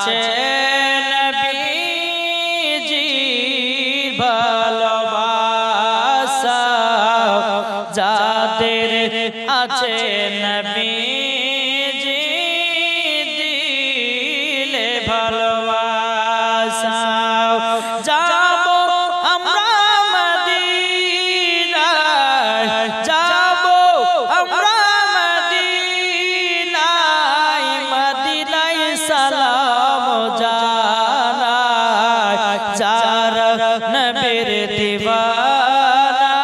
আছে নবীজি ভালোবাসা যাদের আছে নবীজি দিলে ভালোবাসা যাব আমরা মদিনায় যাব আমরা মদিনায় মদিনায় সালাম জানাই যারা নবীর দিওয়ানা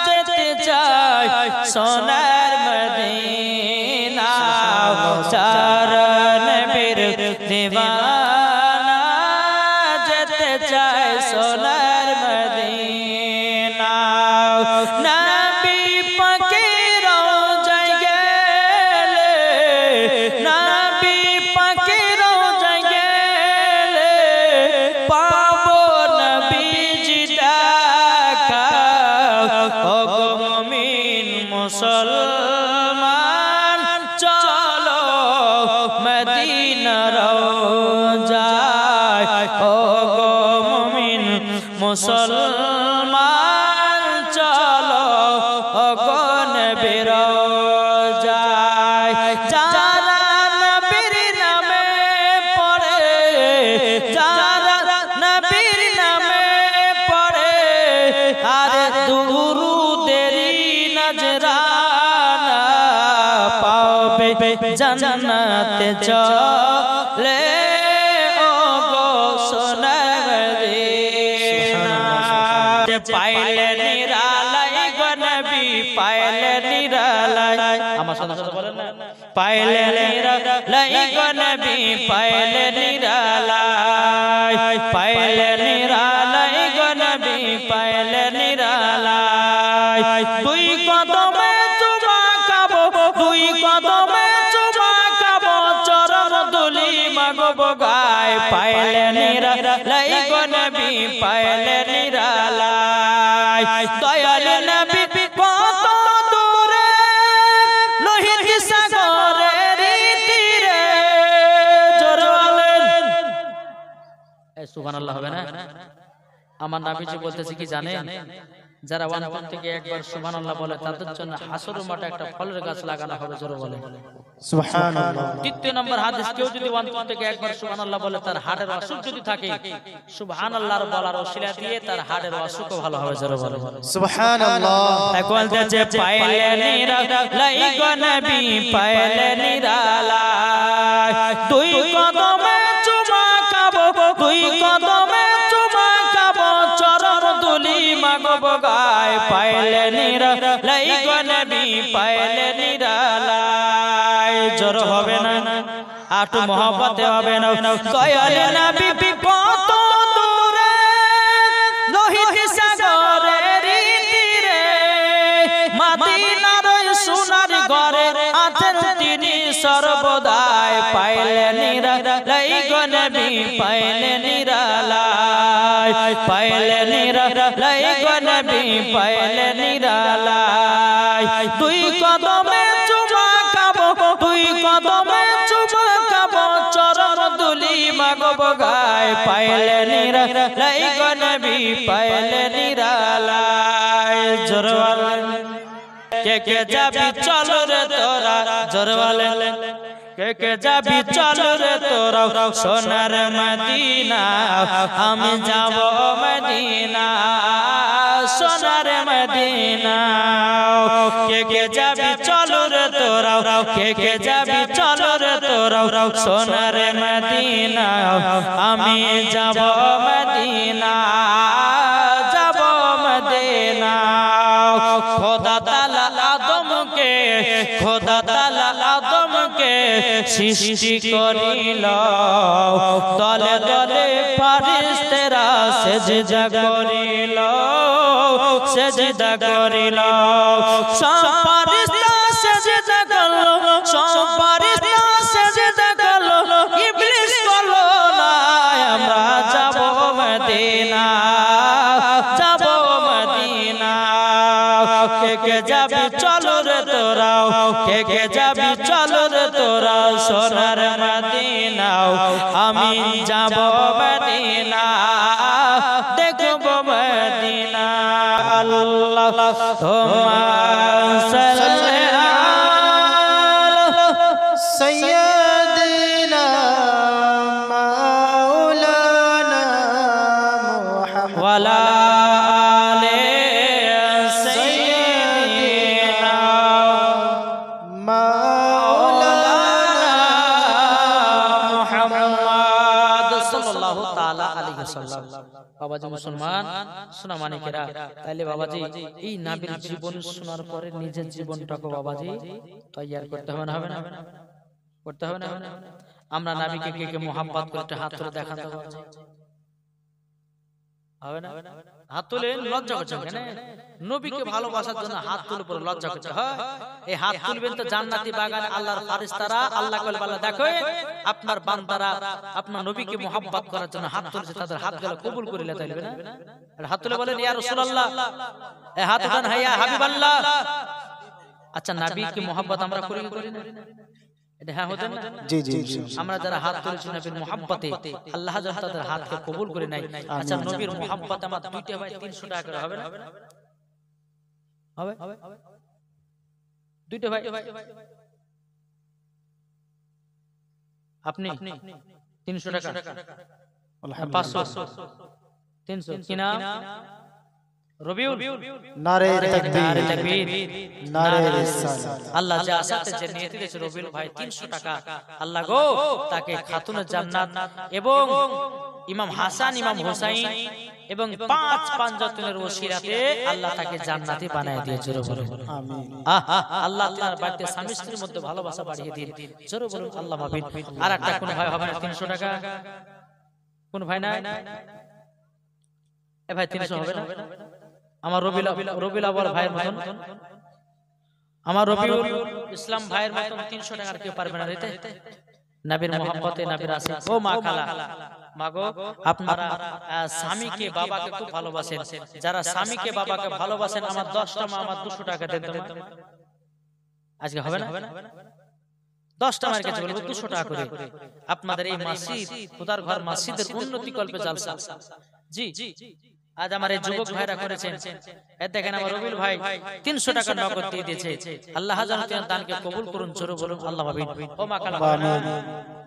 যেতে চায় সোনার মদিনা যারা নবীর দিওয়ানা যেতে চায় সোনার মদিনা নবী পাকের রওজায় গেলে নবী পাকের রওজায় গেলে পাবো নবীজি দেখা ও গো মুমিন মুসলমান চলো মদিনা রওজায় ও গো মুমিন মুসলমান চলো ও গো নবীর রওজায় যারা নবীর নামে পড়ে যারা নবীর নামে পড়ে আর দুরুদেরি নজরানা পাবে জান্নাতে চলে ও গো সোনার মদিনা পাইলে নিরালাই গো নবী পাইলে নিরালাই আমার সাথে বলেন না পাইলে নিরালাই গো নবী পাইলে নিরালাই পাইলে নিরালাই গো নবী পাইলে নিরালাই দুই কদমে চুমা খাবো দুই কদমে চুমা খাবো চরণ ধুলি মাগবো গায় পাইলে নিরালাই গো নবী পাইলে নিরালাই দয়াল নবী কত দূরে লোহিত সাগরের তীরে জোরে বলেন সুবহানাল্লাহ হবে না আমার নবীজি বলতেছে কি জানেন যারা ওয়ান থেকে একবার সুবহানাল্লাহ বলে তাদের জন্য হাসরের মাঠে একটা ফলের গাছ লাগানো হবে জোরে বলেন সুবহানাল্লাহ দ্বিতীয় নম্বর হাদিস কেউ যদি ওয়ান থেকে একবার সুবহানাল্লাহ বলে তার হাড়ের অসুখ যদি থাকে সুবহানাল্লাহর বলার ওসিলা দিয়ে তার হাড়ের অসুখও ভালো হবে জোরে বলেন সুবহানাল্লাহ এখন যে পাইলে নিরালাই গো নবী পাইলে নিরালাই দুই কদমে চুমা খাবো দুই কদমে চুমা খাবো চরণ ধুলি মাগবো গায় পাইলে নিরালাই গো নবী পাইলে নিরালাই জোর হবে না আটু মহব্বতে হবে না দয়াল নবী কত দূরে লোহিত সাগরের তীরে মদিনার সোনার ঘরে আছেন তিনি সর্বদাই পাইলে নিরালাই গো নবী পাইলে নিরালাই পাইলে নিরালাই গো নবী পাইলে নিরালাই দুই কদমে চুমা খাবো দুই কদমে চুমা খাবো চরণ ধুলি মাগবো গায় পাইলে নিরালাই গো নবী পাইলে নিরালাই জোরে বলেন কে কে যাবি চলো রে তোরা জোরে বলেন কে কে যাবি চলো রে তোরা সোনার মদিনা আমি যাব মদিনা সোনার মদিনা কে কে যাবি চলো রে তোরা কে কে যাবি চলো রে তোরা সোনার মদিনা আমি যাব মদিনা যাব মদিনা খোদা তাআলা আদমকে খোদা তাআলা আদমকে সৃষ্টি করিল দলে দলে ফেরেশতারা সেজদা করিল সেজদা করিল সব ফেরেশতা সেজদা করলো সব ফেরেশতা সেজদা করলো ইবলিস করলো না আমরা যাব মদিনা যাব মদিনা কে কে যাবি চলো রে তোরা কে কে যাবি চলো রে তোরা সোনার মদিনা আমি যাব মদিনা দেখব মদিনা আল্লাহুম্মা সাল্লি আলা সাইয়্যিদিনা মাওলানা মুহাম্মদ ওয়ালা আলি সাইয়্যিদিনা মাওলানা মুহাম্মদ সাল্লাল্লাহু তাআলা আলাইহি ওয়াসাল্লাম। বাবাজি মুসলমান শোনা মানিকেরা, তাইলে বাবাজি এই নবীর জীবন শোনার পরে নিজের জীবনটাকে বাবাজি তৈয়ার করতে হবে না? হবে না? করতে হবে না? আমরা নবীকে কে কে মোহাম্মত করতে হাত তুলে দেখান তো বাবাজি, হবে না? হাত তুলে লজ্জা করছেন কেন? নবীকে ভালোবাসার জন্য হাত তুলে পরে লজ্জা করতে হয়? এই হাত তুলবেন তো জান্নাতি বাগানে আল্লাহর ফেরেশতারা আল্লাহ কল আল্লাহ দেখো আপনার বান্দারা আপনার নবীকে মোহাম্মত করার জন্য হাত তুলেছে, তাদের হাতগুলো কবুল করে নিতে হবে না? হাত তুলে বলেন ইয়া রাসূলুল্লাহ, এই হাত উঠান, ইয়া হাবিবাল্লাহ। আচ্ছা, নবীকে মোহাম্মত আমরা করি কি করি না? এটা হ্যাঁ হতেন না? জি জি আমরা যারা হাত তুলেছি নবীর মোহাম্মতে, আল্লাহ যেন তাদের হাতকে কবুল করে নেয়। আচ্ছা, নবীর মোহাম্মত আমার দুইটা ভাই 300 টাকা করে হবে না? হবে? দুইটা ভাই আপনি 300 টাকা, 500, 300 কি নাম? রবিউল। নারে তাকবীর, নারে তাকবীর, নারে রিসালাত। আল্লাহ যে আসাতে যে নিয়ত দিয়েছে রবিউল ভাই 300 টাকা, আল্লাহ গো তাকে খাতুনে জান্নাত এবং ইমাম হাসান ইমাম হোসাইন এবং 5 পাঁচজনের ওসিরাতে আল্লাহ তাকে জান্নাতি বানায় দিয়েছে। জোরে বলুন আমিন। আল্লাহ তার বাড়িতে স্বামী স্ত্রীর মধ্যে ভালোবাসা বাড়িয়ে দিন। জোরে বলুন আল্লাহ আমিন। আর একটা কোন ভাই হবে না 300 টাকা? কোন ভাই নাই? এ ভাই 300 হবে না? আমার রবিউল আউয়াল ভাইয়ের মতন, আমার রবিউল ইসলাম ভাইয়ের মতন 300 টাকা আর কেউ পারবে না দিতে? নবীর মোহাম্মতে নবীর আসে। ও মা খালা, মাগো আপনারা স্বামীকে বাবাকে খুব ভালোবাসেন, যারা স্বামীকে বাবাকে ভালোবাসেন আমার 10টা মা আমার 200 টাকা দেন তো। আজকে হবে না? 10টা মায়ের কাছে বলবো 200 টাকা করে আপনাদের এই মসজিদ খোদার ঘর মসজিদের উন্নতি কল্পে জালসা। জি আজ আমার এই যুবক ভাইরা করেছেন, দেখেন আমার রবিউল ভাই 300 টাকা নগদ দিয়ে দিয়েছে। আল্লাহ যেন তার দানকে কবুল করুন। জোরে বলুন আল্লাহ আমিন। ও মা খালা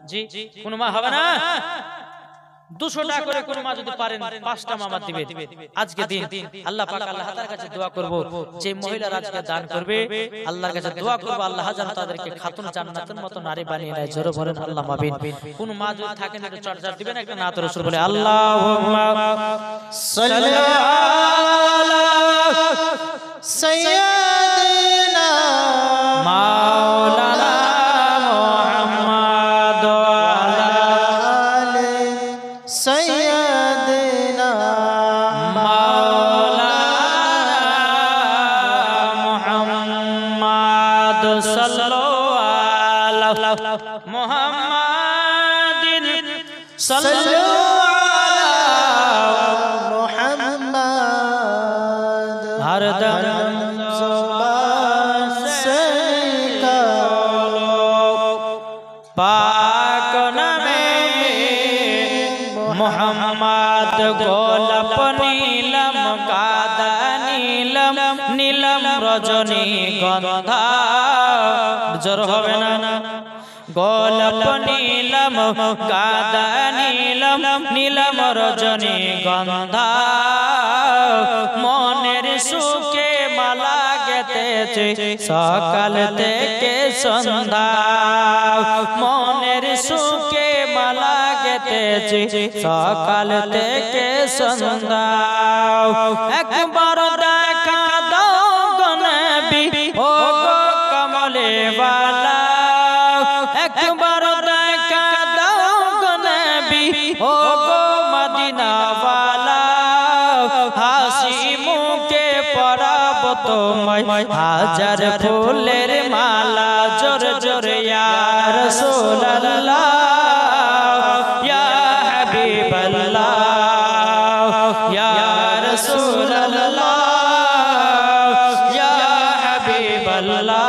জি কোন মা হবে না? 200 টাকা করে কোন মা যদি পারেন 5টা মামা দিবে আজকে দিন। আল্লাহ পাক আল্লাহ তাআলার কাছে দোয়া করব, যে মহিলারা আজকে দান করবে আল্লাহর কাছে দোয়া করব আল্লাহ যেন তাদেরকে খাতুন জান্নাতের মতো নারী বানিয়ে নেয়। জোরে বলেন আল্লাহ আমিন। কোন মা যদি থাকেন একটু চর্চা দিবেন, একটা নাত রাসূল বলে আল্লাহুম্মা সাল্লি আলা সাইয়্যিদিনা মাওলানা মুহাম্মদ ওয়া আলি সাইয়্যিদিনা মাওলানা মুহাম্মদ সাল্লাল্লাহু আলা মুহাম্মাদিন সাল্লাল্লাহু हरदम ज़ुबान से निकालो पाक नामे मोहम्मद गोलाप नीलम कादा नीलम नीलम रजनी गंधा जोर होवे ना गोलाप नीलम कादा नीलम नीलम रजनी गंधा মনের সুখে মালা গেতেছে সকাল থেকে সন্ধ্যা, মনের সুখে মালা গেতেছে সকাল থেকে সন্ধ্যা। একবার দেখা দাও গো নবী ও গো কমলে ওয়ালা, একবার দেখা দাও গো নবী ও গো মদিনা ওয়ালা, হাসি মুখে পরাব তোমায় হাজার ফুলের মালা, জোর জোর ইয়া রাসূলুল্লাহ ইয়া হাবিবাল্লাহ ইয়া রাসূলুল্লাহ ইয়া হাবিবাল্লাহ।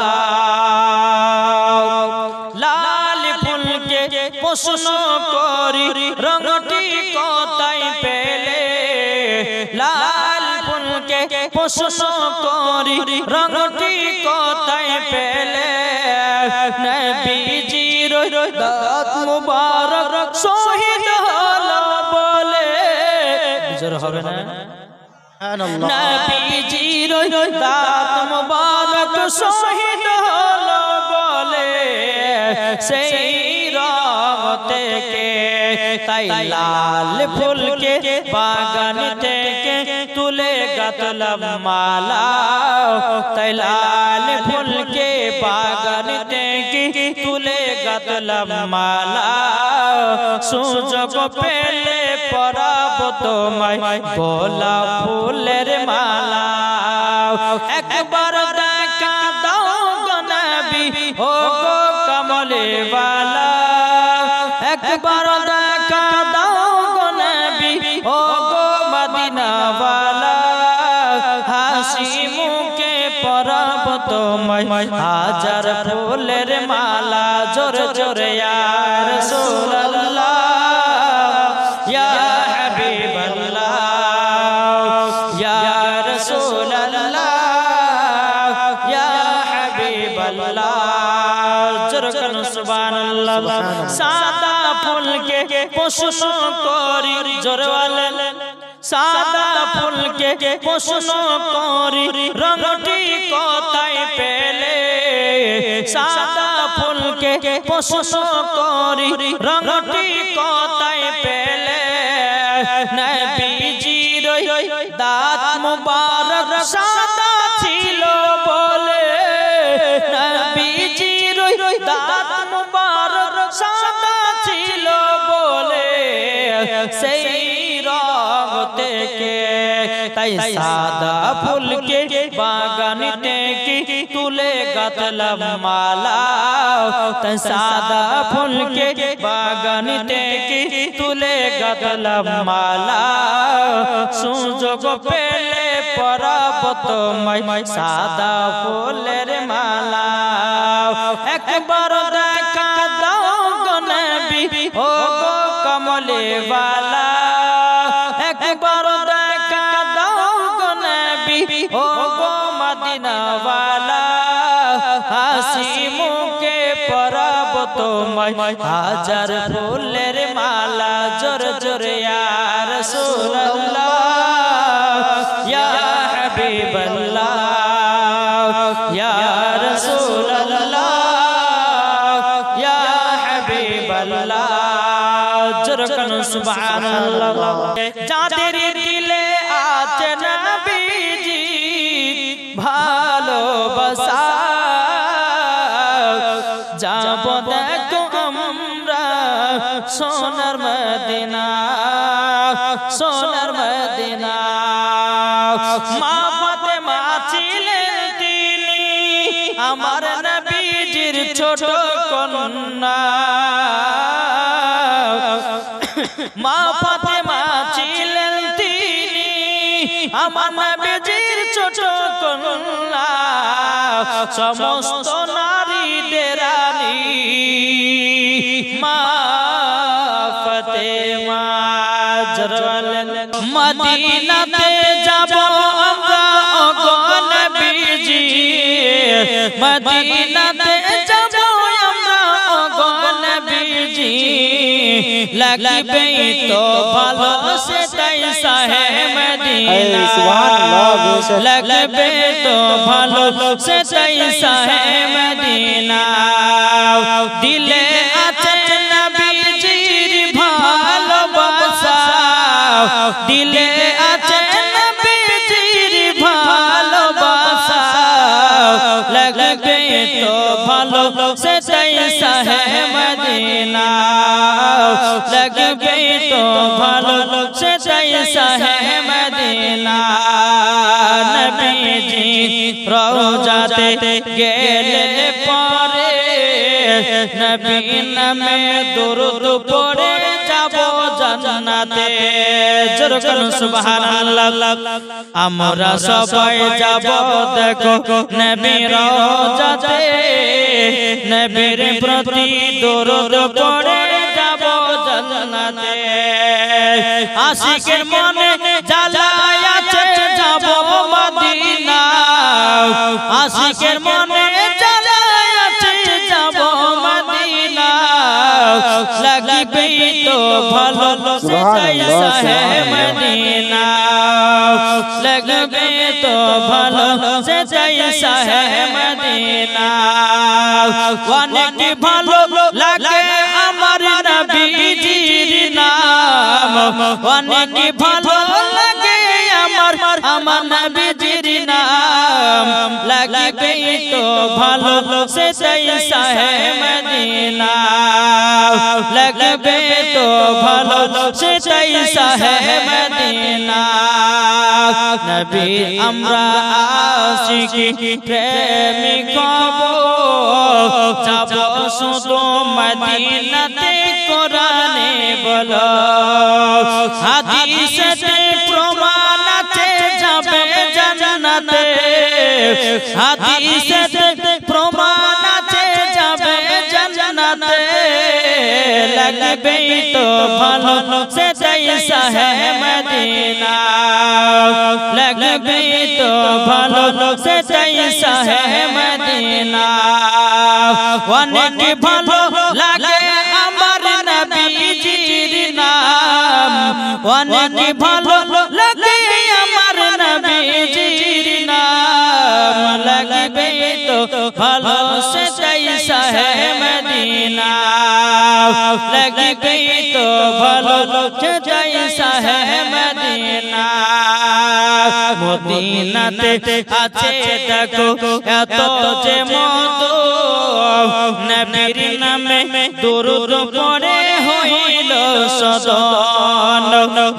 লাল ফুলকে প্রশ্ন করি রঙটি কোথায় পেলে লাল ফুলকে প্রশ্ন করি রঙটি কোথায় পেলে নবীজির দাঁত মুবারক শহীদ হলো বলে জোর হবে না নবীজির দাঁত মুবারক শহীদ হলো বলে সেই রং থেকে তাই লাল ফুলকে বাগান থেকে তুলে গাঁথলাম মালা তাই লাল ফুলকে বাগান থেকে তুলে গাঁথলাম মালা সুযোগ পেলে পরাব তোমায় গোলাপ ফুলের মালা একবার দেখা দাও গো নবী ও গো কমলে वाला একবার দেখা দাও গো নবী ও গো মদিনা वाला হাসি মুখে পরাব তোমায় হাজার ফুলের মালা জোরে জোরে ইয়া রাসূলুল্লাহ ইয়া হাবিবাল্লাহ ইয়া রাসূলুল্লাহ ইয়া হাবিবাল্লাহ জোরকন সুবহানাল্লাহ সাদা ফুলকে প্রশ্ন করি জোরওয়ালা সাদা ফুলকে প্রশ্ন করি রঙটি কোথায় পেলে সাদা ফুলকে প্রশ্ন করি রঙটি কোথায় পেলে নবীজির দাঁত মুবারক সাদা ছিল বলে নবীজির দাঁত মুবারক সাদা ছিল বলে সেই রং থেকে তাই সাদা ফুলকে বাগান থেকে তুলে গাঁথলাম মালা তাই সাদা ফুলকে বাগান থেকে তুলে গাঁথলাম মালা সুযোগ পেলে পরাব তোমায় সাদা ফুলের মালা একবার দেখা দাও গো নবী ও গো কমলে वाला একবার দেখা দাও গো নবী ও গো মদিনা वाला হাসি মুখে পরাব তোমায় হাজার ফুলের মালা জোর জোর ইয়া রাসূলুল্লাহ ইয়া হাবিবাল্লাহ ইয়া রাসূলুল্লাহ ইয়া হাবিবাল্লাহ জোরকন সুবহানাল্লাহ যাদের দিলে আছে নবীজি ভালোবাসা যাব দেখো আমরা সোনার মদিনা সোনার মদিনা মা ফাতেমা ছিলেন তিনি আমার নবীজির ছোট কন্যা মা ফাতেমা ছিলেন তিনি আমার নবীজির ছোট কন্যা সমস্ত নারীদের রানী মা ফাতেমা মদিনাতে যাব আমরা ওগো নবীজি মদিনাতে যাব আমরা ওগো নবীজি লাগবে তো ভালো সে তাই সাহে মদিনা লাগবে তো ভালো সে তাই সাহে মদিনা দিলে আছে নবীজির ভালোবাসা দিলে আছে নবীজির ভালোবাসা লাগবে তো ভালো সে তাই সাহে মদিনা লাগবে তো ভালো সে তাই সাহে মদিনা নবীজি রওজাতে গেলে পরে নবী নামে দরুদ পড়ে যাব জান্নাতে জোরকন সুবহানাল্লাহ আমরা সবাই যাব দেখো নবীর রওজাতে নবীর প্রতি দরুদ পড়ে জান্নাতে আশিকের মনে জ্বালায় আছে যাব মদিনা আশিকের মনে জ্বালায় আছে যাব মদিনা লাগবে তো ভালো সে জৈসা হে মদিনা লাগবে তো ভালো সে জৈসা হে মদিনা অনেক ভালো লাগে আমার নবীজির নাম অনেক ভালো লাগে আমার নবীজির নাম লাগবে তো ভালো সে জৈসা হে মদিনা লাগবে তো ভালো সে জৈসা হে মদিনা নবী আমরা আশিকি প্রেমিক হব যাব শুধু মদিনাতে কোরআনে বলো হাদিসে প্রমাণ আছে যাবে জান্নাতে হাদিসে প্রমাণ আছে যাবে জান্নাতে লাগবে তো ভালো সে জৈসা হে মদিনা লাগবে তো ভালো সে জৈসা হে মদিনা অনেক ভালো লাগে আমার নবীজির নাম অনেক ভালো লাগে আমার নবীজির নাম লাগবে তো ভালো সে জৈসা হে মদিনা লাগবে তো ভালো সে জৈসা হে মদিনা মদিনাতে আছে দেখো এত যে মতো নবীর নামে দরুদ পড়ে হইল সদন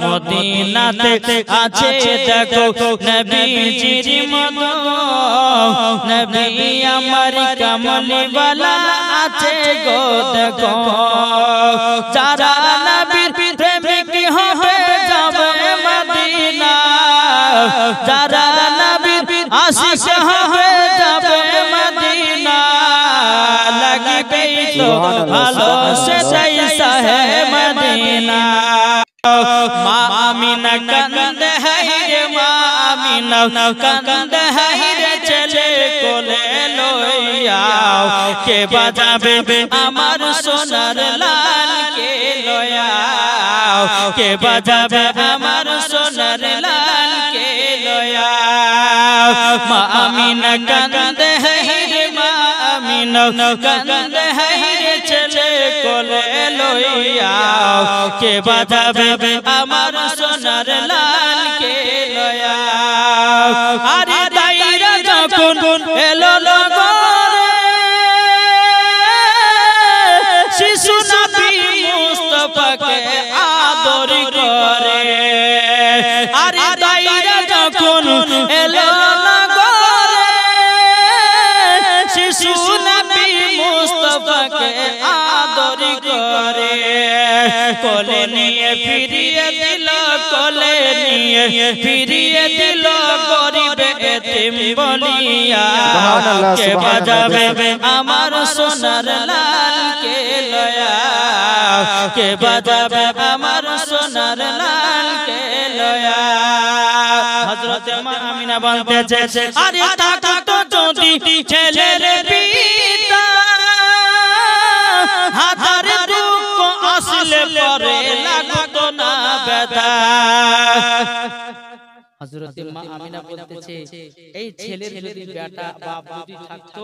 মদিনাতে আছে দেখো নবীজির মতো নবী আমার কামলিওয়ালা আছে গো দেখো যারা নবীর প্রেমিক হবে যাবে মদিনা যারা নবীর আশিক হবে যাবে মদিনা লাগবে তো ভালো সে জৈসা হে মদিনা মা আমিনা কান্দে হায় মা আমিনা কান্দে হায় ছেলে কোলে লইয়া কে বাজাবে আমার সোনার লাল কে লইয়া কে বাজাবে আমার সোনার লাল কে লইয়া মা আমিনা কান্দে হায় মা আমিনা কান্দে হায় ছেলে কোলে লইয়া কে বাজাবে আমার সোনার লাল কে লইয়া আরে দাইরা যখন এলো লগরে শিশু নবী মুস্তাফাকে আদর করে আরে দাইরা যখন এলো লগরে শিশু নবী মুস্তাফাকে আদর করে কোলে নিয়ে ফিরিয়ে দিল কোলে নিয়ে ফিরিয়ে দিল গরিব এতিম বলিয়া কে বাজাবে আমার সোনার লাল কে লয়া কে বাজাবে আমার সোনার লাল কে লয়া হযরত মা আমিনা বলতেছে আরে টাকা তো যদি ছেলের পিতা হাজার দুঃখ আসলে পরে লাগতো না ব্যথা হযরত মা আমিনা বলতেছে এই ছেলের যদি বেটা বাপ যদি থাকতো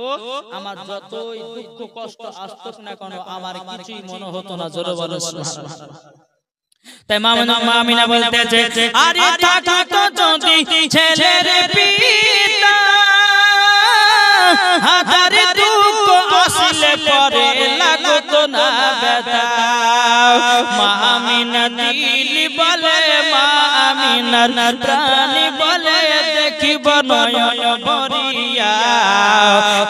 আমার যতই দুঃখ কষ্ট আসতো না কেন আমার কিছুই মনে হতো না জোরে বলো সুবহানাল্লাহ তাই মা আমিনা বলতেছে আরে থাকতো যদি ছেলের পিতা হাজার দুঃখ আসলে পরে লাগতো না ব্যথা মা আমিনা দিল বলে মা আমিনার প্রাণ বলে দেখিব নয়ন ভরিয়া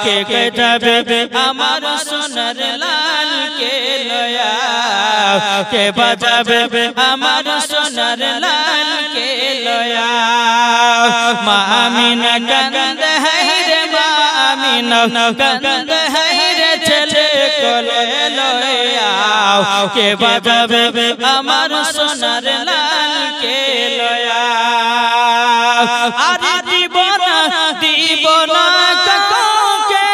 কে কে যাবে আমার সোনার লাল কে লয়া কে বাজাবে আমার সোনার লাল কে লয়া মা আমিনা কান্দে হায় মা আমিনা কান্দে হায় ছেলে কোলে লয়া কে বাজাবে আমার সোনার লালকে লয়া আরে দিব না কাউকে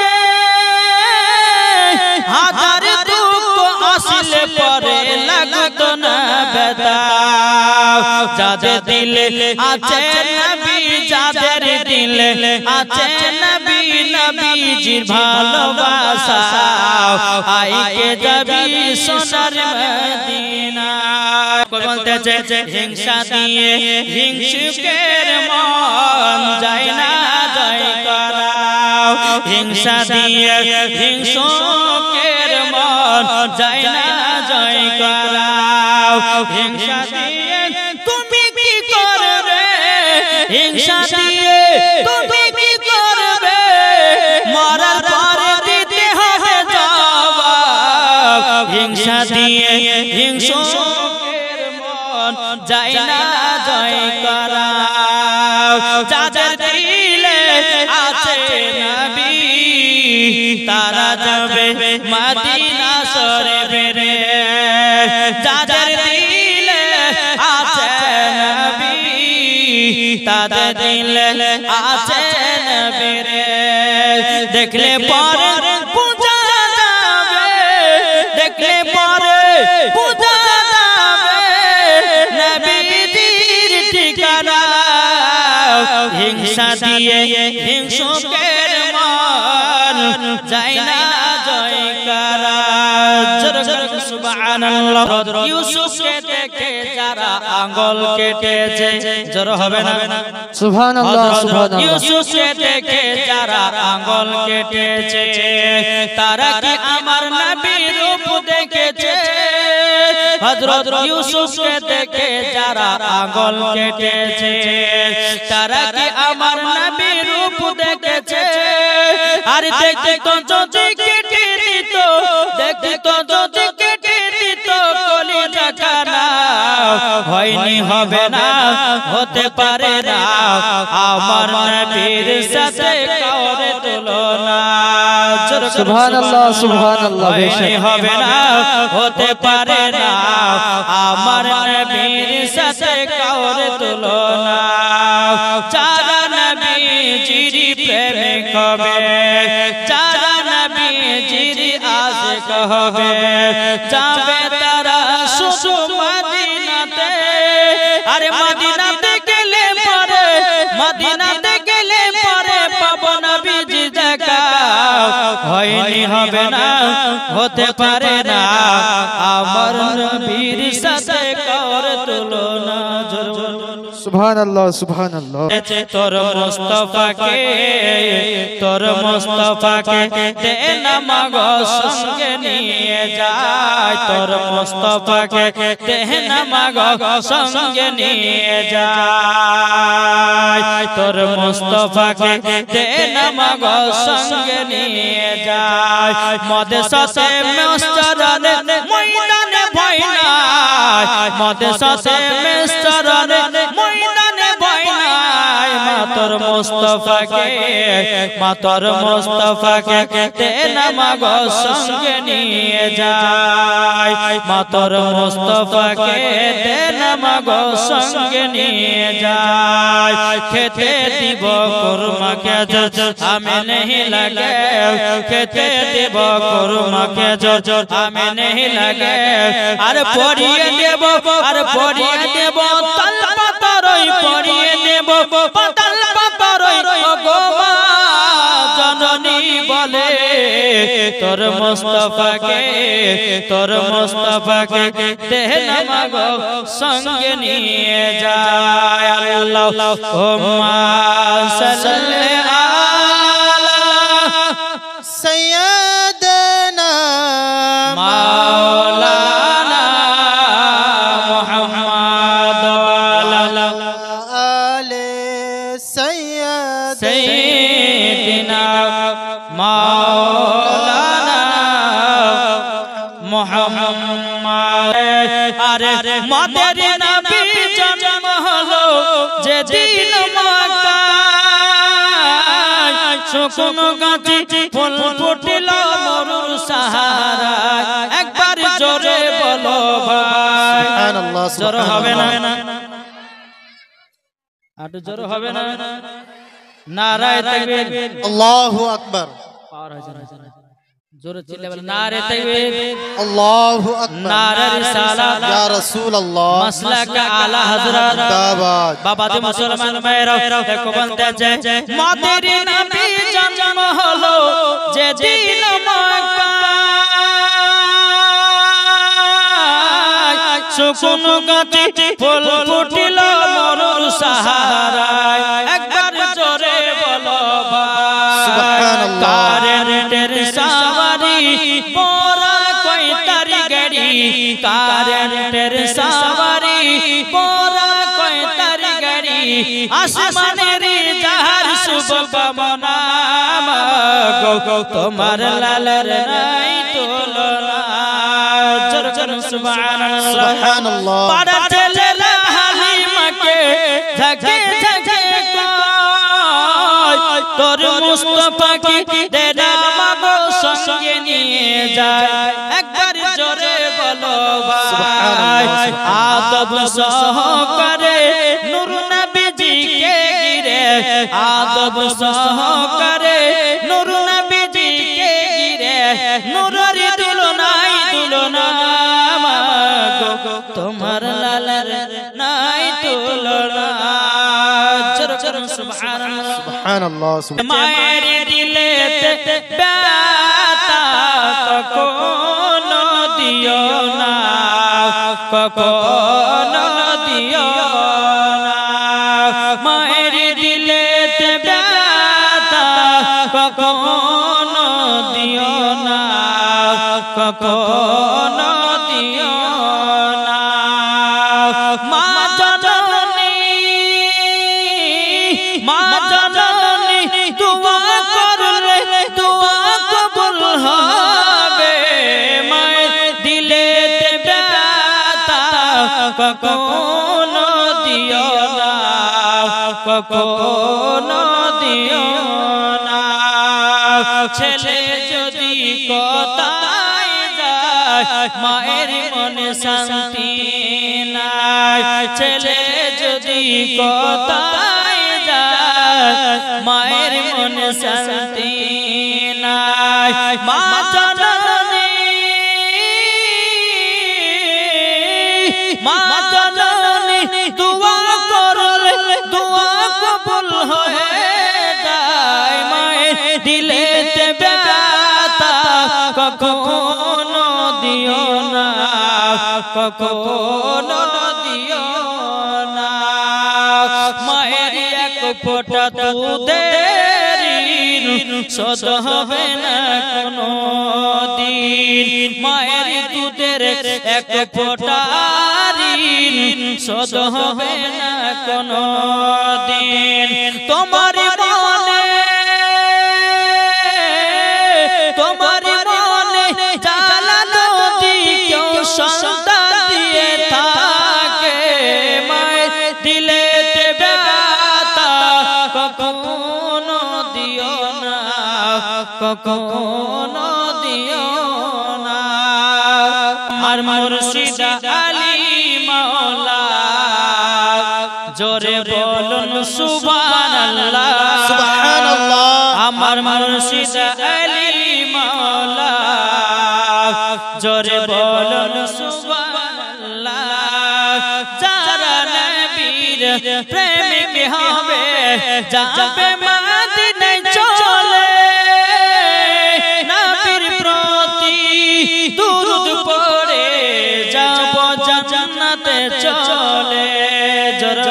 হাজার দুঃখ আসলে পরে লাগতো না ব্যথা যাদের দিলে আছে নবী যাদের দিলে আছে নবী নবীজির ভালোবাসা আইকে যাবি সোনার মদিনা বলতেছে হিংসা দিয়ে হিংসুকের মন যায় না জয় করাও হিংসা দিয়ে হিংসুকের মন যায় না জয় করাও হিংসা দিয়ে তুমি কি করবে হিংসা দিয়ে তুমি কি করবে মরার পরে দিতে হবে জবাব হিংসা দিয়ে হিংসুকের মন যায় না জয় করাও যাদের দিলে আছে নবী তারা যাবে মদিনা শরীফে রে যাদের দিলে আছে নবী তাদের দিলে আছে নবী রে দেখলে পরে পূজা যাবে দেখলে পরে পূজা যাবে নবীর ঠিকানা হিংসা দিয়ে হিংসুকের মন যায় না জয় করা সুবহানাল্লাহ ইউসুফকে দেখে যারা আঙ্গুল কেটেছে জোর হবে না সুবহানাল্লাহ সুবহানাল্লাহ ইউসুফকে দেখে যারা আঙ্গুল কেটেছে তারা কি আমার নবীর রূপ দেখেছে হযরত ইউসুফকে দেখে যারা আঙ্গুল কেটেছে তারা কি আমার নবীর রূপ দেখেছে আর দেখতে তো যদি কেটে দিত দেখতে তো যদি কেটে দিত কলিজা কানা হয়নি হবে না হতে পারে না আমার নবীর সাথে কাউরে তুলনা সুবহানাল্লাহ সুবহানাল্লাহ হয়নি হবে না হতে পারে না আমার নবীর সাথে কাউরে তুলনা যারা নবীজির প্রেমিক হবে যারা নবীজির আশিক হবে যাবে তারা শুধু মদিনাতে আরে মদিনাতে গেলে পরে পাবো নবীজি দেখা হয়নি হবে না হতে পারে না আমার নবীর সাথে কার তুলনা সুবহানাল্লাহ সুবহানাল্লাহ তোর মুস্তাফাকে দে না মাগো সঙ্গে নিয়ে যায় তোর মুস্তাফাকে দে না মাগো সঙ্গে নিয়ে যায় তোর মুস্তাফাকে দে না মাগো সঙ্গে নিয়ে যায় মদে সাথে মেস্তারানে ময়দানে ভয় নাই মদে সাথে মেস্তারানে ময়দানে ভয় নাই মাতর মুস্তাফাকে দে না মাগো সঙ্গে নিয়ে যায় মাতর মুস্তাফাকে দে না মাগো সঙ্গে নিয়ে যায় খেতে দিব কুরমাকে জোর আমি नहीं लगे খেতে দিব কুরমাকে জোর আমি नहीं लगे আর পরিয়ে দেব তল পাতরই পরিয়ে দেব পাতাল পাতরই গো মা জননী বলে তোর মুস্তাফাকে দে না মাগো সঙ্গে নিয়ে যায় আল্লাহুম্মা সাল্লি আলা সাইয়্যিদানা মাওলানা মুহাম্মদ ওয়ালা আলে সাইয়্যিদিনা মাওলানা মুহাম্মদ আরে মাদের নবী জন্ম হলো যেদিন মক্কায় শুকনো গাছে ফুল ফুটিল মরুর সাহারায় একবার জোরে জোর হবে না আটু জোর হবে না নারায়ে তাকবীর আল্লাহু আকবার পাওয়ার হয়েছে না জোরে চিল্লে বলেন নারে তাকবীর আল্লাহু আকবার নারে রিসালাত ইয়া রাসূলুল্লাহ মাসলাক আলা হযরত জিন্দাবাদ বাবা দে মুসলমান ভাইরা দেখো বলতে যে মাদের নবী জন্ম হলো যে দিন মক্কায় সুকুন গাতে ফুল ফুটিল মরুর সাহারায় একবার জোরে বলো সুবহানাল্লাহ কারেন্টের সাওয়ারি পোরা কই তারি গাড়ি কারেন্টের সাওয়ারি পোরা কই তারি গাড়ি আসমানের জাহার শুভকামনা গো তোমার লালের নাই তুলনা জোর জোর সুবহানাল্লাহ সুবহানাল্লাহ পাড়া ছেলেরা হালিমাকে ঝাঁকে ঝাঁকে কয় তোর মুস্তাফাকে দেনা মাগো সঙ্গে নিয়ে যায় একবার জোরে বলো ভাই আদব সহকারে নূর নবীজিকে ঘিরে আদব সহকারে নূর নবীজিকে ঘিরে নূরের দুলনা মাগো তোমার লালের নাই তুলনা জোর জোর সুবহানাল্লাহ সুবহানাল্লাহ মায়ের দিলেতে ব্যথা কখনো দিও না কখনো দিও না মায়ের দিলেতে ব্যথা কখনো দিও না কখনো দিও না মা জননী দুয়া করলে দুয়া কবুল হবে মায়ের দিলেতে ব্যথা কখনো দিও না কখনো দিও না ছেলে যদি কোথায় যায় মায়ের মনে শান্তি নাই ছেলে যদি কোথায় যায় মায়ের মনে শান্তি নাই মা জননী মা জননী দুয়া করলে দুয়া কবুল হয়ে যায় মায়ের দিলেতে ব্যথা কখনো দিও না কখনো দিও না মায়ের এক ফোঁটা দুধের শোধ হবে না কোনো দিন মায়ের দুধের এক ফোঁটা শোধ হবে না কোনো দিন তোমার মনে জ্বালা যদি কেউ সন্তান দিয়ে থাকে মায়ের দিলেতে ব্যথা কখনো দিও না কখনো দিও না আমার মুর্শিদ আলী মাওলা জোরে বলুন সুবহানাল্লাহ সুবহানাল্লাহ আমার মুর্শিদ আলী মাওলা জোরে বলুন সুবহানাল্লাহ যারা নবীর প্রেমিক হবে যাবে মদিনায় চলে নবীর প্রতি দুরূদ পড়ে যাব জান্নাতে চলে জোরে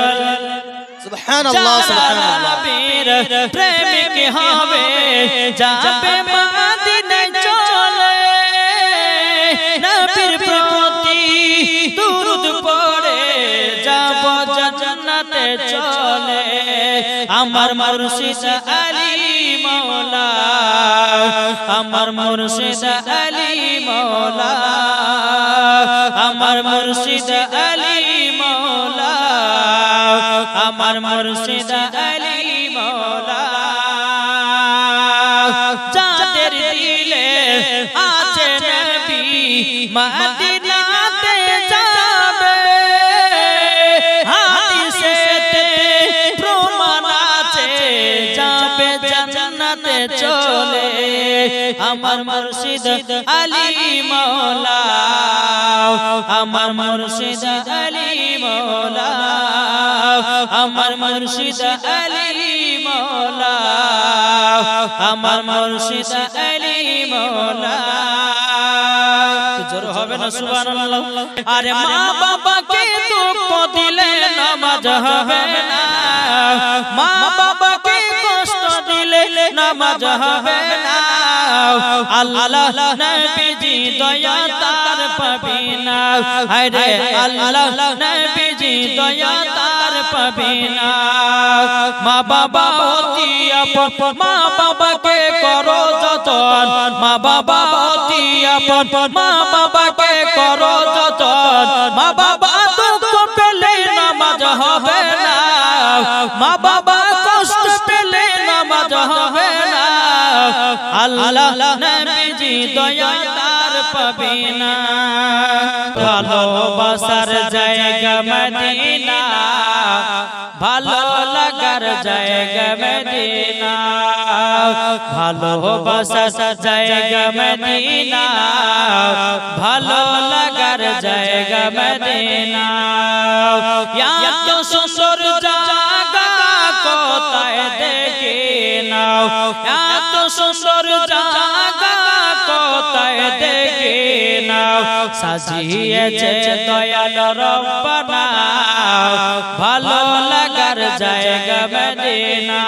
সুবহানাল্লাহ সুবহানাল্লাহ নবীর প্রেমিক হবে যাবে মদিনায় চলে নবীর প্রতি দুরূদ পড়ে যাব জান্নাতে চলে আমার মুর্শিদ আলী মাওলা আমার মুর্শিদ আলী মাওলা আমার মুর্শিদ আলী মাওলা আমার মুর্শিদ আলী মাওলা যাদের দিলে আছে নবী মদিনাতে যাবে আমার মুর্শিদ আলী মওলা আমার মুর্শিদ আলী মওলা আমার মুর্শিদ আলী মওলা আমার মুর্শিদ আলী মওলা জোর হবে না সুবহানাল্লাহ আরে মা বাবাকে দুঃখ দিলে নামাজ হবে না মা বাবাকে কষ্ট দিলে নামাজ হবে না আল্লাহ নবীজি দয়া তার পাবি না আরে আল্লাহ নবীজি দয়া তার পাবি না মা বাবা অতি আপন মা বাবাকে করো যতন মা বাবা অতি আপন মা বাবাকে করো যতন মা বাবা দুঃখ পেলে নামাজ হবে না মা বাবা কষ্ট পেলে নামাজ হবে না আল্লাহ নবীজি দয়া তার পাবি না ভালোবাসার জায়গা মদিনা ভালো লাগার জায়গা মদিনা ভালোবাসার জায়গা মদিনা ভালো লাগার জায়গা মদিনা এত সুন্দর জায়গা কোথায় দেখি নাও এত সুন্দর জায়গা কোথায় দেখি নাও সাজিয়েছে দয়াল রব্বানা ভালো লাগার জায়গা মদিনা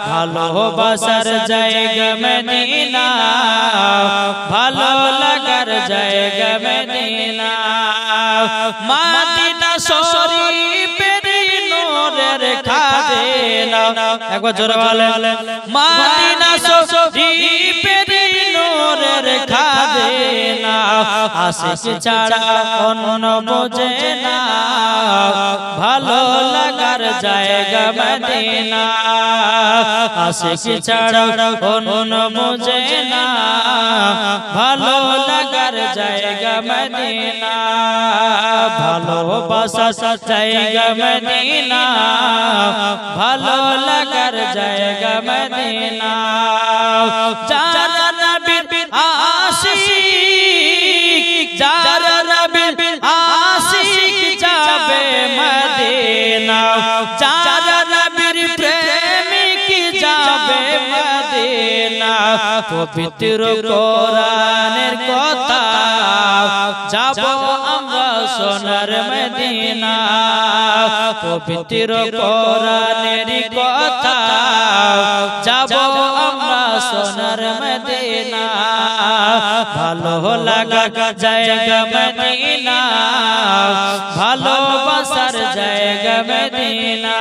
ভালোবাসার জায়গা মদিনা ভালো লাগার জায়গা মদিনা মদিনা শরীফের নূরের খাজানা একবার জোরে বলেন মদিনা শরীফের নূরের খাজানা আশিক ছাড়া অন্য বোঝে না ভালো লাগার জায়গা মদিনা আশিক ছাড়া অন্য বোঝে না ভালো লাগার জায়গা মদিনা ভালোবাসার জায়গা মদিনা ভালো লাগার জায়গা মদিনা যারা নবীর আশিক যারা নবীর আশিক যাবে মদিনা যারা নবীর প্রেমিক যাবে মদিনা পবিত্র কোরআনের কথা যাব আমরা সোনার মদিনা পবিত্র কোরআনের কথা যাব আমরা সোনার মদিনা ভালো লাগা জায়গা মদিনা ভালোবাসার জায়গা মদিনা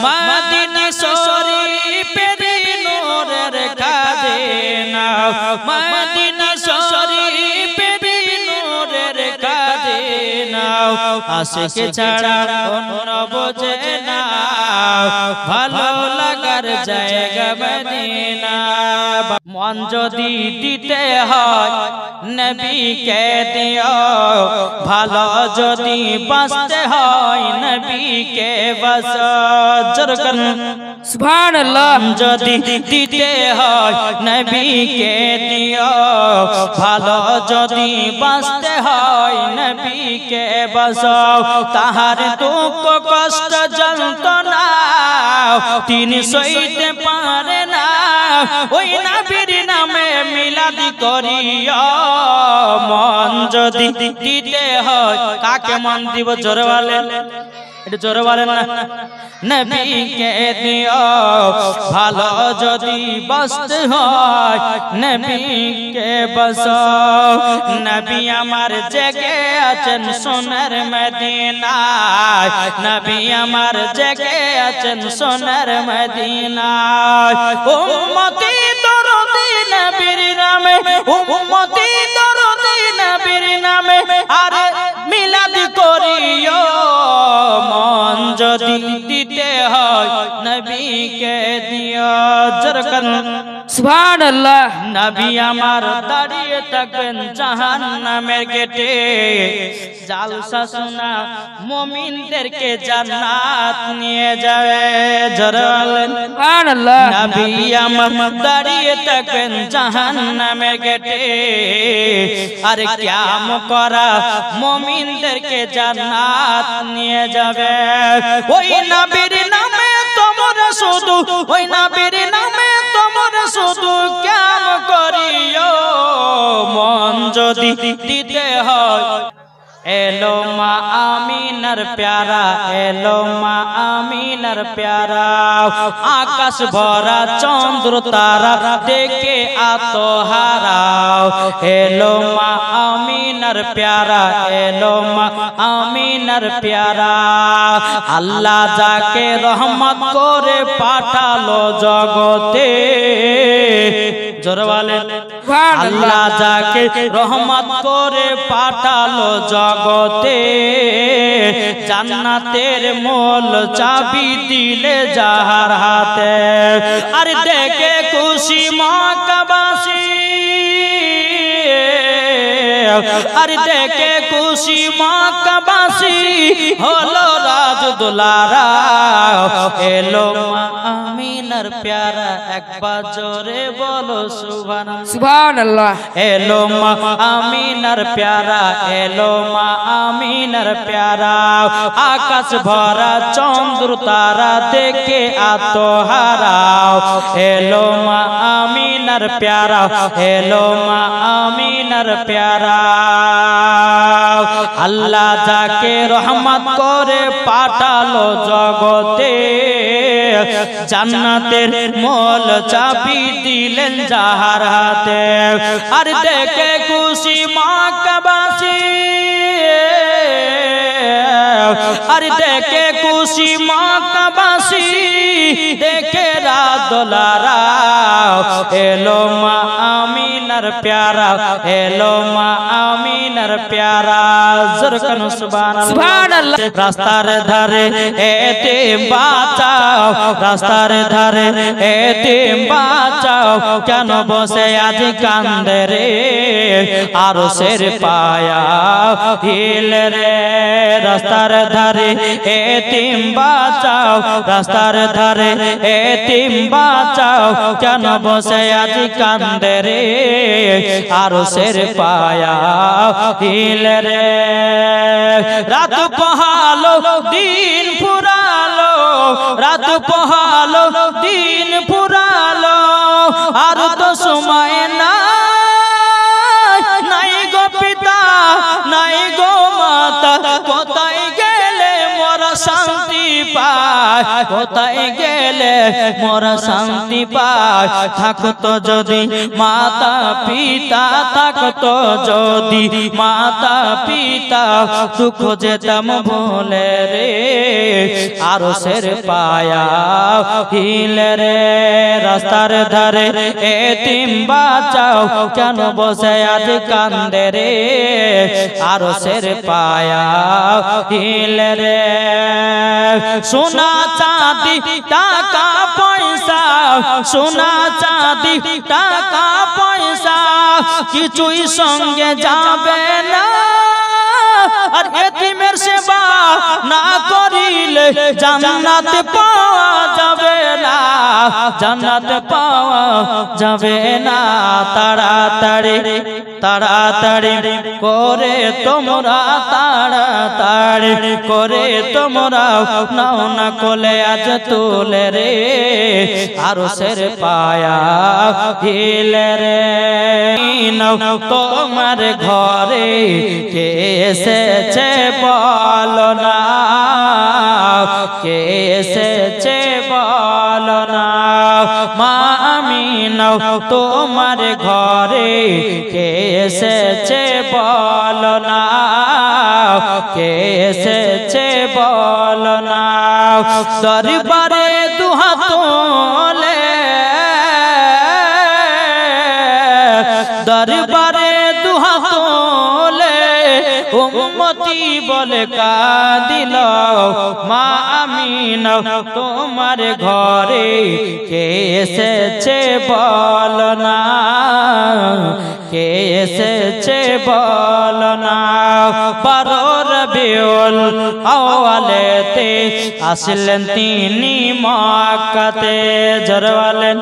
মদিনা শরীফের নূরের খাজানা মদিনা শরীফের নূরের খাজানা আশিক ছাড়া অন্য বোঝে না ভালো লাগার জায়গা মদিনা মন যদি দিতে হয় নবীকে দিও ভালো যদি বাঁচতে হয় নবীকে বাঁচো জোরে করুন সুবহানাল্লাহ যদি দিতে হয় নবীকে দিও ভালো যদি বাঁচতে হয় নবীকে বাঁচো তাহার দুঃখ কষ্ট যন্ত্রণা তিনি সইতে পারে না ওই নবীর নামে মিলাদ করিও মন যদি দিতে হয় কাকে মন দিব জোরে বলেন এটা জোরে বলেন না নবীকে দিও ভালো যদি বাঁচতে হয় নবীকে বাঁচো নবী আমার জেগে আছেন সোনার মদিনায় নবী আমার জেগে আছেন সোনার মদিনায় উম্মতি দরদি নবীর নামে উম্মতি দরদি নবীর নামে আর মিলাদ করিও মন যদি দিতে হয় নবীকে দিও জোরে করুন সুবহানাল্লাহ। নবী আমার দাঁড়িয়ে থাকবেন জাহান্নামের গেটে, জালসা শোনা মুমিনদেরকে জান্নাত নিয়ে যাবে। জোরে বলেন সুবহানাল্লাহ। নবী আমার দাঁড়িয়ে থাকবেন জাহান্নামের গেটে, আর কিয়াম করা মুমিনদেরকে জান্নাত নিয়ে যাবে। ওই নবীর নামে তোমরা শুধু, ওই নবীর নামে তোমরা শুধু কিয়াম করিও, মন যদি দিতে হয়। এলো মা আমিনার প্যারা, এলো মা আমিনার প্যারা, আকাশ ভরা চন্দ্র তারা দেখে আত্মহারাও। এলো মা আমিনার প্যারা, এলো মা আমিনার প্যারা, আল্লাহ যাকে রহমত করে পাঠালো জগতে। জোরে বলেন আল্লাহ যাকে রহমত করে পাঠালো জগতে, জান্নাতের মূল চাবি দিলে যাহার হাতে। আর দেখে খুশি মক্কাবাসী, আর দেখে খুশি মক্কাবাসী হলো রাজদুলারা। এলো মা আমিনার প্যারা, একবার জোরে বলো সুবহানাল্লাহ। সুবহানাল্লাহ। এলো মা আমিনার প্যারা, এলো মা আমিনার প্যারা, আকাশ ভরা চন্দ্র তারা দেখে আত্মহারাও। এলো মা আমিনার প্যারা, এলো মা আমিনার প্যারা, আল্লাহ যাকে রহমত করে পাঠালো জগতে, জান্নাতের মূল চাবি দিলেন যাহার হাতে। আর দেখে খুশি মক্কাবাসী, আর দেখে খুশি মক্কাবাসী দেখে রাজদুলারা। এলো মা আমিনার প্যারা, এলো মা আমিনার প্যারা, জোরে কানো সুবহানাল্লাহ। সুবহানাল্লাহ। রাস্তার ধারে এতিম বাঁচাও, রাস্তার ধারে এতিম বাঁচাও, কেন বসে আজ কান্দে রে, আরশের পায়া হিল রে। রাস্তার ধারে এতিম বাঁচাও, রাস্তার ধারে এতিম বাঁচাও, কেন বসে আজ কান্দে রে, আরশের পায়া হিল রে। রাত পোহালো দিন ফুরালো, রাত পোহালো দিন ফুরালো, আর তো সময় নাই গো পিতা, নাই গো মাতা, কোথায় গেলে মোরা শান্তি পায়, কোথায় গেলে মোরা শান্তি পায়। থাকতো যদি মাতা পিতা, থাকতো যদি মাতা পিতা, দুঃখ যেতাম ভুলে রে, আরশের পায়া হিলে রে। রাস্তার ধারে এতিম বাঁচাও, কেন বসে আজ কান্দে রে, আরশের পায়া হিলে রে। সোনা চাঁদি টাকা পয়সা, সোনা চাঁদি টাকা পয়সা, কিছুই সঙ্গে যাবে না, আর এতিমের সেবা না করিলে জান্নাত পাওয়া যাবে না, জান্নাত পাওয়া যাবে না। তাড়াতাড়ি তাড়াতাড়ি করে তোমরা, তাড়াতাড়ি করে তোমরা নাও না কোলে আজ তুলে রে, আরশের পায়া হিলে রে। নাও তোমার ঘরে কে এসেছে বলো না, কে এসেছে বলো না, মা আমিনা তোমার ঘরে কে এসেছে বলো না, কে এসেছে বলো না। দরবারে দুহাত তোলে, দরবারে দুহাত তোলে উম্মতি বলে কাঁদিল মা আমিনা তোমার ঘরে কে এসেছে বল না, কে এসেছে বল না। 12 রবিউল আউয়ালেতে আসলেন তিনি মক্কাতে, জোরে বলেন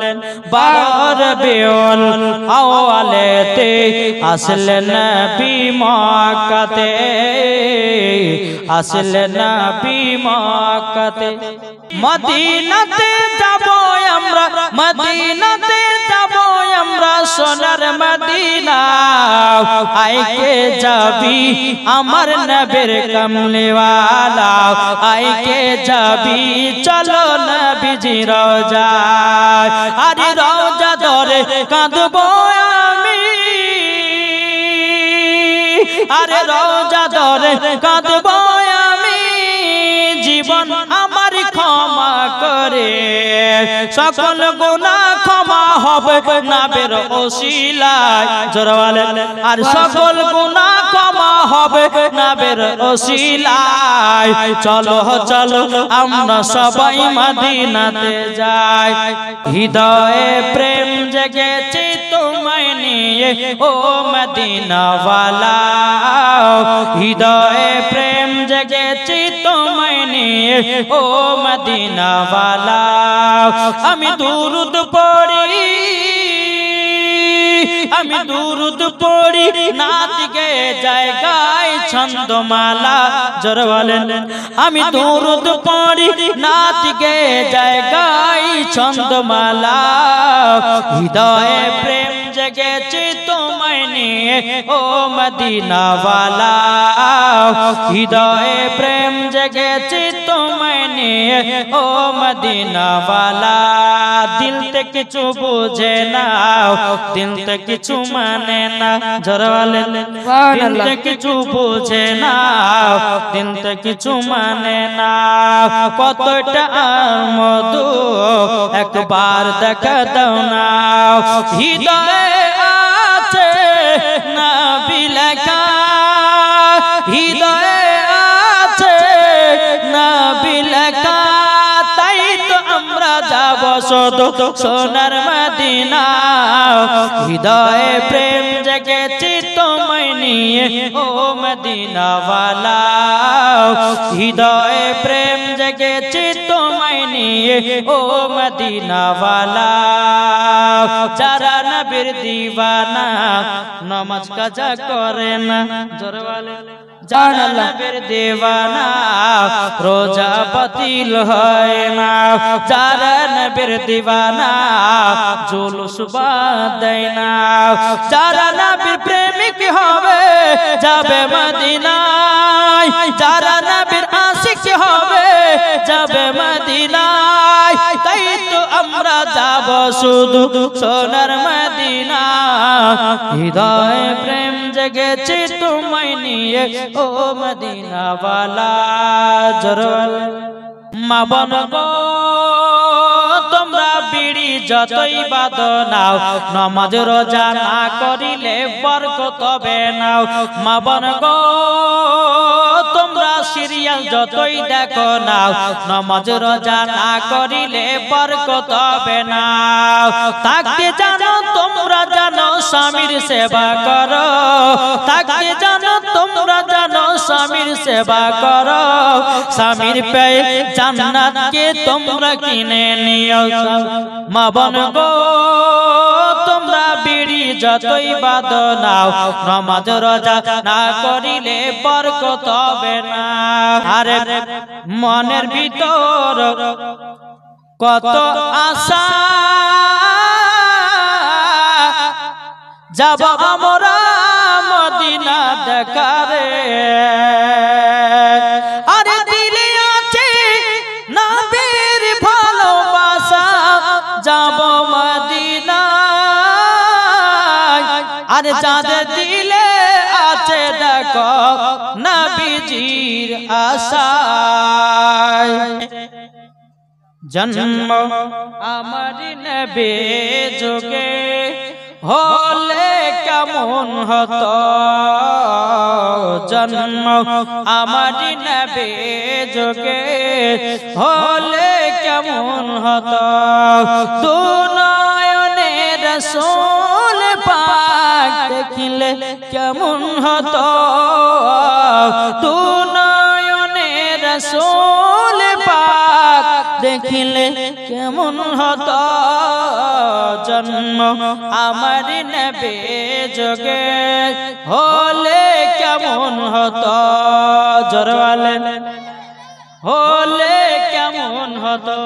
12 রবিউল আউয়ালেতে আসলেন নবী মক্কাতে, আসলেন নবী মক্কাতে। মদিনাতে যাব আমরা, মদিনাতে যাব আমরা, সোনার মদিনা আইকে যাবি আমার নবীর কমলিওয়ালা, আইকে যাবি চলো নবীজি রওজায়। আরে রওজা ধরে কাঁদবো আমি, আরে রওজা ধরে কাঁদবো আমি, জীবন আমার ক্ষমা করে, সকল গুনাহ ক্ষমা হবে নবীর ওসিলায়, জোরে বলেন। আর সকল গুনাহ ক্ষমা হবে নবীর ওসিলায়। চলো চলো আমরা সবাই মদিনাতে যাই, হৃদয়ে প্রেম জেগেছে তোমায় নিয়ে ও মদিনাওয়ালা, হৃদয়ে প্রেম জেগেছে তোমায় নিয়ে ও মদিনাওয়ালা। আমি দুরুদ পড়ি, আমি দুরুদ পড়ি, নাত গেয়ে জায়গায় ছন্দমালা, জোরে বলেন। আমি দুরুদ পড়ি, নাত গেয়ে জায়গায় ছন্দমালা, হৃদয়ে প্রেম জেগেছে তোমায় নিয়ে ও মদিনাওয়ালা, হৃদয়ে প্রেম জেগেছে তোমায় নিয়ে ও মদিনাওয়ালা। দিল তে কিছু বুঝে না, দিল তে কিছু মানে না, জোরে বলেন। দিল তে কিছু বুঝে না, দিল তে কিছু মানে না, কতটা মধু একবার দেখা দাও না। হৃদয়ে আছে নবী লেখা, হৃদয়ে আছে নবী লেখা, তাই তো আমরা যাব শুধু সোনার মদিনা। হৃদয়ে প্রেম জেগেছে তোমায় নিয়ে ও মদিনাওয়ালা, হৃদয়ে প্রেম জেগেছে তোমায় নিয়ে ও মদিনাওয়ালা। যারা নবীর দিওয়ানা নামাজ কাজা করে না, জোরে বলেন। যারা নবীর দিওয়ানা রোজা বাতিল হয় না, যারা নবীর দিওয়ানা জুলুস বাদ দেয় না, যারা নবীর প্রেমিক হবে যাবে মদিনায়, যারা নবীর আশিক হবে যাবে মদিনায়, তাই তো আমরা যাব শুধু সোনার মদিনা। হৃদয়ে প্রেম জেগেছে তোমায় নিয়ে ও মদিনাওয়ালা, জোরে বলেন। মা বোন গো তোমরা বিড়ি যতই বাঁধো নাও, নামাজ রোজা না করিলে বরকত হবে না। মা বোন গো তোমরা সিরিয়াল যতই দেখো নাও, নামাজ রোজা না করিলে বরকত হবে না। থাকতে জানো তোমরা জানো স্বামীর সেবা করো, থাকতে জানো তোমরা জানো স্বামীর সেবা করো, স্বামীর পেয়ে জান্নাতকে তোমরা কিনে নিও। মা বোন গো তোমরা বিড়ি যতই বাঁধো নাও, নামাজ রোজা না করিলে বরকত হবে না। আরে মনের ভিতর কত আশা, যাব আমরা মদিনা দেখারে। আরে দিলে আছে নবীর ভালোবাসা, যাব মদিনা। আরে যাদের দিলে আছে দেখো নবীজির আশায়, জন্ম আমার নবী যুগে হলে কেমন হতো, জন্ম আমার নবী যুগে হলে কেমন হতো দু নয়নে রাসূল পাক দেখিলে কেমন হতো দু নয়নে রাসূল পাক দেখিলে কেমন হতো জন্ম আমার নবী যুগে হলে কেমন হতো জোরওয়ালে হলে কেমন হতো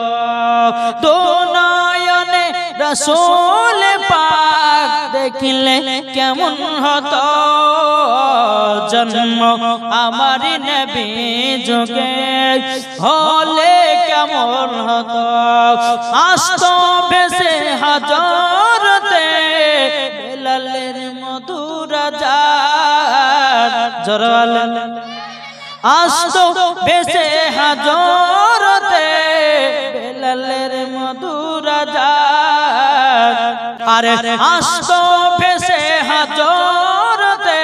দু নয়নে রাসূল পাক দেখিলে কেমন হতো জন্ম আমার নবী যুগে হলে কেমন হতো আসতো ভেসে হাজরতে বেলালের মধুর আযান জোরওয়ালে আসতো ভেসে হাজরতে বেলালের মধুর আযান আরে আসতো ভেসে হাজরতে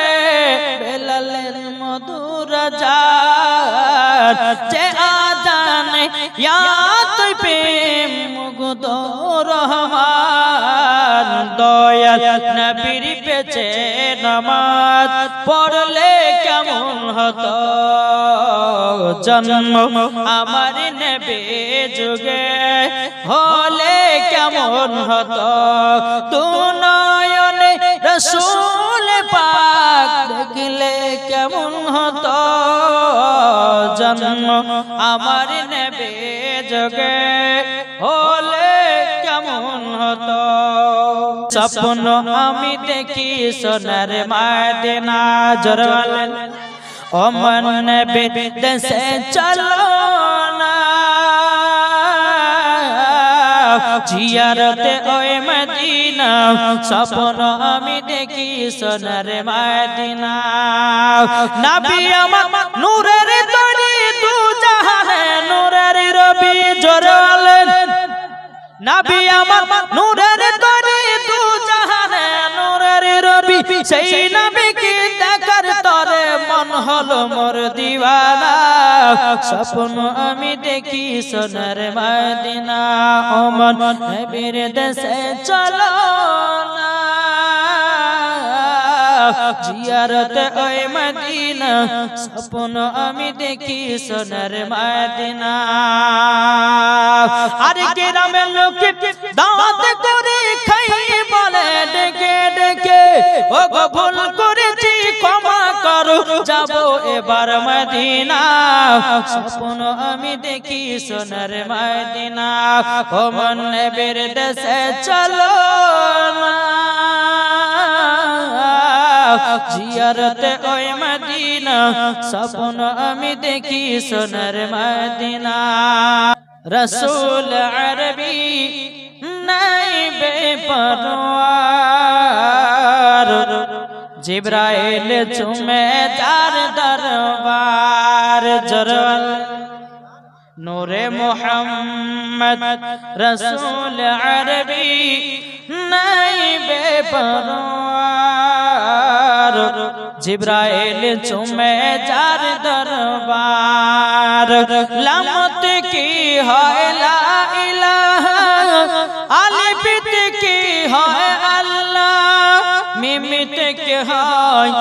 বেলালের মধুর আযান যে আযানে ইয়াত প্রেম মুগ্ধ রহমান দয়াল নবীর পেছে নামাজ পড়লে কেমন হতো জন্ম আমার নবী যুগে হলে কেমন হতো দু নয়নে রাসূল পাক দেখলে কেমন হতো জন্ম আমার নবী যুগে হলে কেমন হতো স্বপ্ন আমি দেখি সোনার মদিনা জোরওয়ালে ও মন নবী দেশে চলো না জিয়ারতে ওই মদিনা স্বপ্ন আমি দেখি সোনার মদিনা নবী আমার নূরের তরি দু জাহানে নূরের রবি জোরওয়ালে নবী আমার নূরের তরি দু জাহানে নূরের রবি সেই নবীকে দেখার তরে মন হলো মোর দিওয়ানা স্বপ্ন আমি দেখি সোনার মদিনা ও মন নবীর দেশে চলো না জিয়ারতে ওই মদিনা স্বপ্ন আমি দেখি সোনার মদিনা আরে গ্রামের লোক দাঁত করে খাই বলে ডেকে ডেকে ও গো ভুল করেছি ক্ষমা করো যাবো এবার মদিনা স্বপ্ন আমি দেখি সোনার মদিনা ও মন নবীর দেশে চলো না জিয়ারতে ওই মদিনা স্বপ্ন আমি দেখি সোনার মদিনা রসুল আরবি নাই বেপরওয়ার জিবরাইল চুমে তার দরবার জোরওয়ালে নূরে মুহাম্মদ রসুল আরবি নাই বেপরওয়ার জিবরাইল চুমে যার দরবার লামত কি হয় লা ইলাহা আলিফ কি হয় আল্লাহ মিমিত কি হয়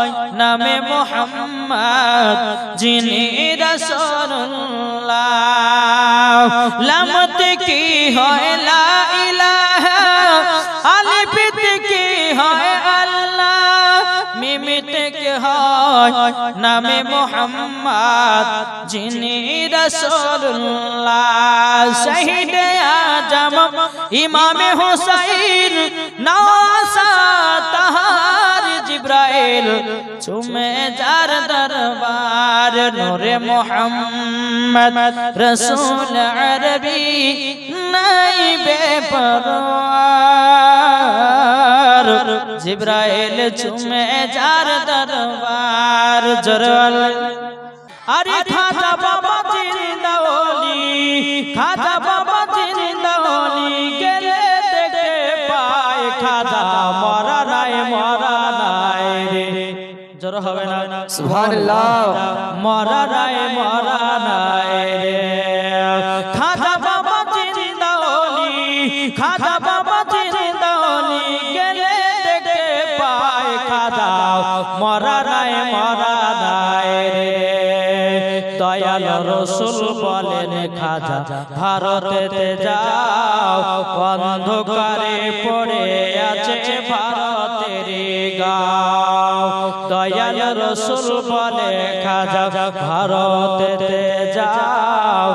নামে মুহাম্মদ যিনি রাসূলুল্লাহ লামত কি হয় লা ইলাহা আলিফ কি হয় আল্লাহ মিমিত কি হয় নামে মুহাম্মদ যিনি রাসূলুল্লাহ শহীদ আজম ইমামে হুসাইন নওয়াসা তাহার জিবরাইল চুমে যার দরবার নূরে মুহাম্মদ রাসূল আরবি নাই বেপরওয়ার জিবরাইল চুমে যার দরবার জোরওয়ালে আরে খাজা বাবা জিন্দা ওলি খাজা বাবা জিন্দা ওলি গেলে দেখতে পায় খাজা মরা নাই রে জোর হবে হবে না সুবহানাল্লাহ মরা নাই রে খাজা বাবা জিন্দা ওলি খাজা বাবা জিন্দা ওলি গেলে দেখতে পায় খাজা মরা নাই রে দয়াল রসুল বলেন খাজা ভারতেতে যাও অন্ধকারে পড়ে আছে ভারতের গাঁও দয়াল রসুল বলে খাজা ভারতেতে যাও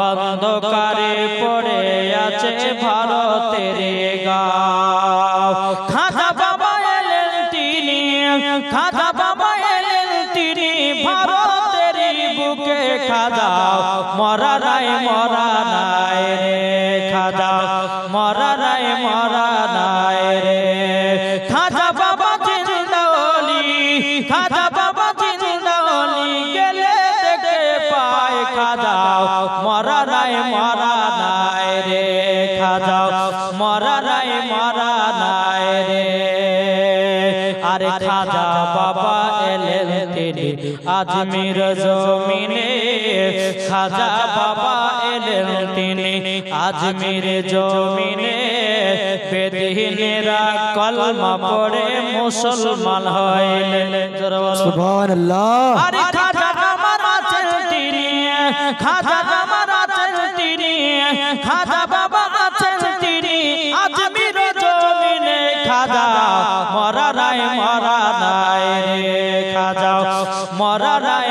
অন্ধকারে পড়ে আছে ভারতের গাঁও খাজা বাবা এলেন তিনি খাজা বাবা এলেন তিনি ভারতের বুকে খাজা মরা নাই রে খাজা মরা নাই রে খাজা বাবা জিন্দা ওলি খাজা বাবা জিন্দা ওলি গেলে দেখতে পায় খাজা মরা নাই রে খাজা মরা নাই রে আরে খাজা বাবা এলেন তিনি আজমির জমিনে খাজা বাবা এলেন তিনি আজমির জমিনে বেদিনেরা কলমা পড়ে মুসলমান হইলেন সুবহানাল্লাহ আরে খাজা আমার আছেন তিনি খাজা আমার আছেন তিনি খাজা বাবা আছেন তিনি আজমির জমিনে খাজা মরা নাই রে খাজা মরা নাই